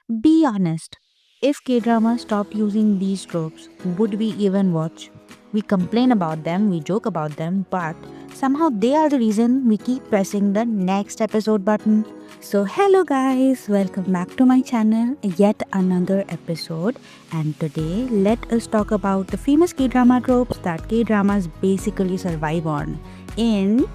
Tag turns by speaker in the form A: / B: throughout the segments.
A: Be honest. If K dramas stopped using these tropes, would we even watch? We complain about them, we joke about them, but somehow they are the reason we keep pressing the next episode button. So, hello guys, welcome back to my channel, yet another episode. And today, let us talk about the famous K drama tropes that K dramas basically survive on. In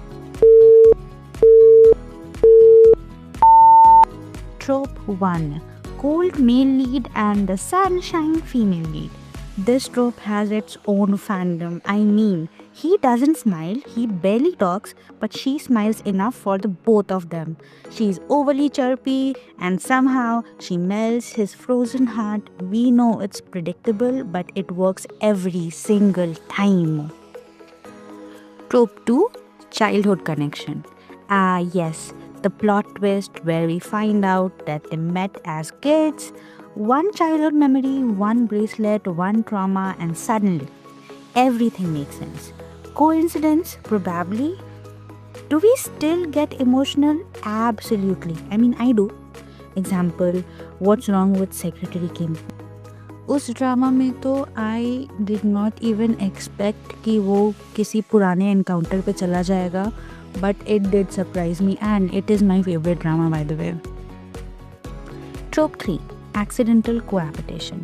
A: Trope 1, cold male lead and the sunshine female lead. This trope has its own fandom. I mean, he doesn't smile, he barely talks, but she smiles enough for the both of them. She's overly chirpy and somehow she melts his frozen heart. We know it's predictable, but it works every single time. Trope 2, childhood connection. Yes, the plot twist where we find out that they met as kids, one childhood memory, one bracelet, one trauma, and suddenly everything makes sense. Coincidence? Probably. Do we still get emotional? Absolutely. I mean, I do. Example, What's Wrong with Secretary Kim? उस drama में तो I did not even expect कि वो किसी पुराने encounter पे चला जाएगा, but it did surprise me and it is my favourite drama by the way. Trope 3, accidental cohabitation.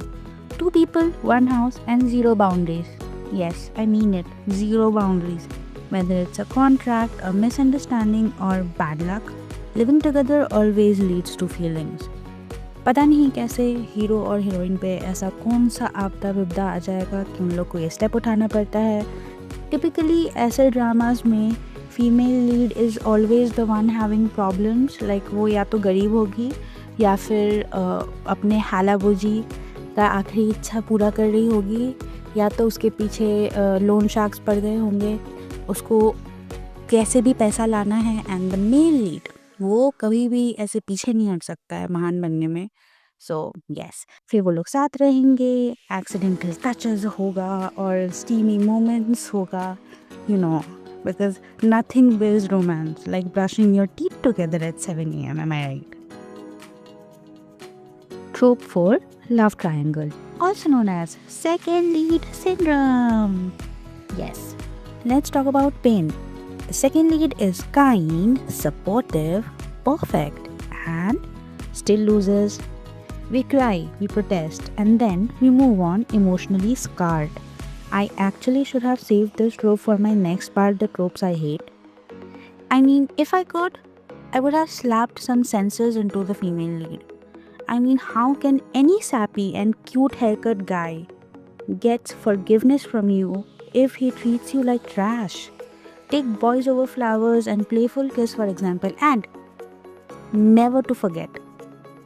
A: Two people, one house, and zero boundaries. Yes, I mean it, zero boundaries. Whether it's a contract, a misunderstanding, or bad luck, living together always leads to feelings. पता नहीं कैसे hero और heroine पे ऐसा कौन सा आपदा विपदा आ जाएगा कि उन लोग को ये स्टेप उठाना पड़ता है. टिपिकली ऐसे ड्रामाज में female lead is always the one having problems. Like वो या तो गरीब होगी या फिर अपने हालाबोजी का आखिरी इच्छा पूरा कर रही होगी, या तो उसके पीछे लोन शार्क्स पड़ गए होंगे, उसको कैसे भी पैसा लाना है. एंड द मेल लीड, वो कभी भी ऐसे पीछे नहीं हट सकता है महान बनने में. सो यस, फिर वो लोग साथ रहेंगे, एक्सीडेंटल टचेस होगा और स्टीमी मोमेंट्स होगा, you know, because nothing builds romance like brushing your teeth together at 7 AM. Am I right? Trope 4, love triangle, also known as second lead syndrome. Yes, let's talk about pain. The second lead is kind, supportive, perfect, and still loses. We cry, we protest, and then we move on emotionally scarred. I actually should have saved this trope for my next part, the tropes I hate. I mean, if I could, I would have slapped some senses into the female lead. I mean, how can any sappy and cute haircut guy get forgiveness from you if he treats you like trash? Take boys over flowers and playful kiss for example, and never to forget.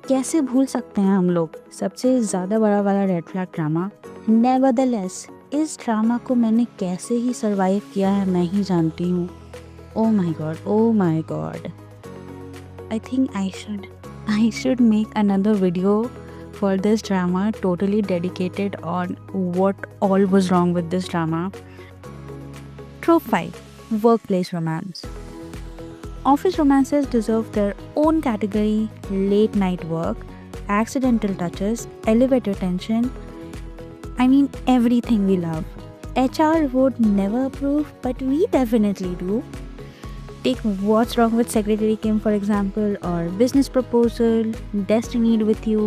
A: कैसे भूल सकते हैं हम लोग सबसे ज़्यादा बड़ा वाला रेड फ्लैग ड्रामा. नेवरदलेस, इस ड्रामा को मैंने कैसे ही सरवाइव किया है मैं ही जानती हूँ. Oh my god, oh my god. I think I should make another video for this drama totally dedicated on what all was wrong with this drama. Trope 5, workplace romance. Office romances deserve their own category: late night work, accidental touches, elevator tension. I mean, everything we love. HR would never approve, but we definitely do. Take What's Wrong with Secretary Kim for example, or Business Proposal, Destinied with You.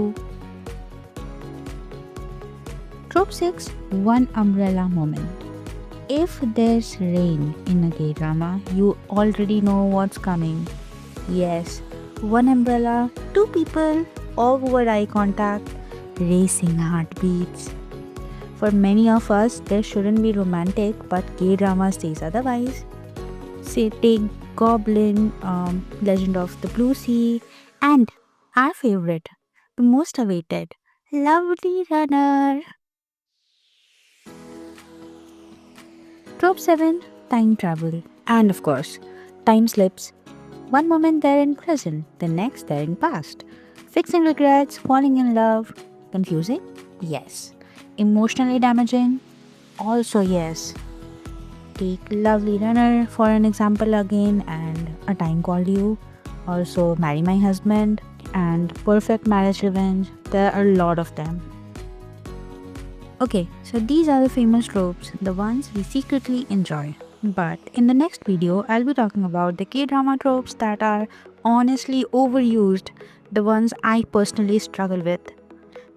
A: Trope 6, one umbrella moment. If there's rain in a gay drama, you already know what's coming. Yes, one umbrella, two people, awkward eye contact, racing heartbeats. For many of us, there shouldn't be romantic, but gay drama says otherwise. Say, take Goblin, Legend of the Blue Sea, and our favorite, the most awaited, Lovely Runner. Trope 7, time travel. And of course, time slips. One moment they're in present, the next they're in past. Fixing regrets, falling in love. Confusing? Yes. Emotionally damaging? Also yes. Take Lovely Runner for an example again, and A Time Called You. Also Marry My Husband. and Perfect Marriage Revenge. There are a lot of them. Okay, so these are the famous tropes, the ones we secretly enjoy. But in the next video, I'll be talking about the K-drama tropes that are honestly overused, the ones I personally struggle with.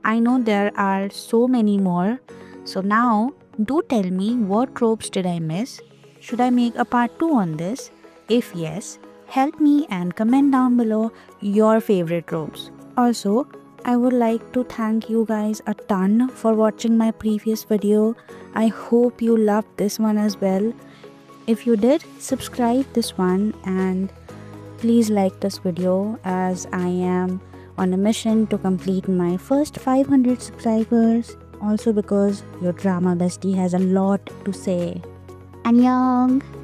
A: I know there are so many more, so now do tell me what tropes did I miss? Should I make a part 2 on this? If yes, help me and comment down below your favorite tropes. Also, I would like to thank you guys a ton for watching my previous video. I hope you loved this one as well. If you did, subscribe this one and please like this video as I am on a mission to complete my first 500 subscribers. Also because your drama bestie has a lot to say. Annyeong!